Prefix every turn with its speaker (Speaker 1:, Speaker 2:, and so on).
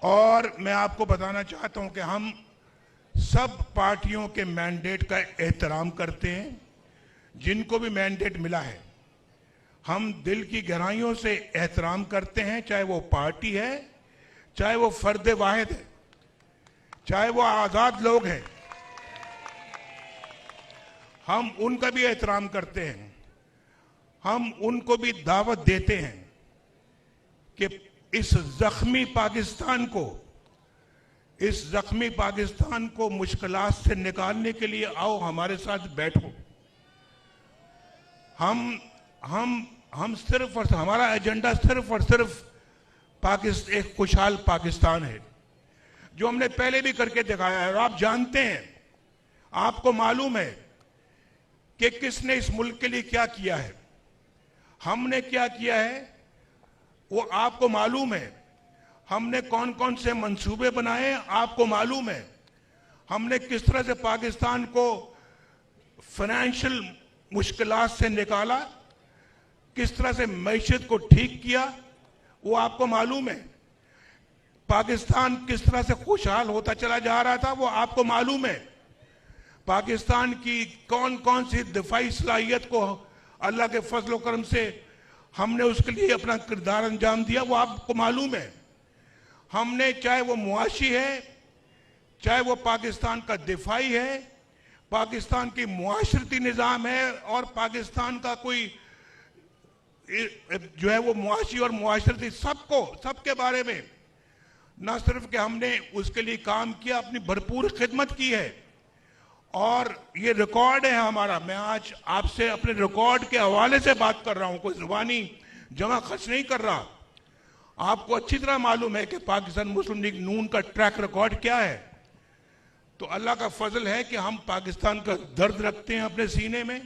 Speaker 1: और मैं आपको बताना चाहता हूं कि हम सब पार्टियों के मैंडेट का एहतराम करते हैं। जिनको भी मैंडेट मिला है हम दिल की गहराइयों से एहतराम करते हैं, चाहे वो पार्टी है, चाहे वो फर्द वाहिद है, चाहे वो आजाद लोग हैं, हम उनका भी एहतराम करते हैं। हम उनको भी दावत देते हैं कि इस जख्मी पाकिस्तान को मुश्किलात से निकालने के लिए आओ, हमारे साथ बैठो। हम सिर्फ और हमारा एजेंडा सिर्फ और सिर्फ एक खुशहाल पाकिस्तान है, जो हमने पहले भी करके दिखाया है। और आप जानते हैं, आपको मालूम है कि किसने इस मुल्क के लिए क्या किया है, हमने क्या किया है, वो आपको मालूम है। हमने कौन कौन से मंसूबे बनाए, आपको मालूम है। हमने किस तरह से पाकिस्तान को फाइनेंशियल मुश्किलात से निकाला, किस तरह से मईशत को ठीक किया, वो आपको मालूम है। पाकिस्तान किस तरह से खुशहाल होता चला जा रहा था, वो आपको मालूम है। पाकिस्तान की कौन कौन सी दिफाई सलाहियत को अल्लाह के फजल करम से हमने उसके लिए अपना किरदार अंजाम दिया, वो आपको मालूम है। हमने, चाहे वो मुआशी है, चाहे वो पाकिस्तान का दिफाई है, पाकिस्तान की मुआशरती निज़ाम है, और पाकिस्तान का कोई जो है वो मुआशी और मुआशरती सबके बारे में न सिर्फ कि हमने उसके लिए काम किया, अपनी भरपूर खिदमत की है। और ये रिकॉर्ड है हमारा। मैं आज आपसे अपने रिकॉर्ड के हवाले से बात कर रहा हूं, कोई जुबानी जमा खर्च नहीं कर रहा। आपको अच्छी तरह मालूम है कि पाकिस्तान मुस्लिम लीग नून का ट्रैक रिकॉर्ड क्या है। तो अल्लाह का फजल है कि हम पाकिस्तान का दर्द रखते हैं अपने सीने में,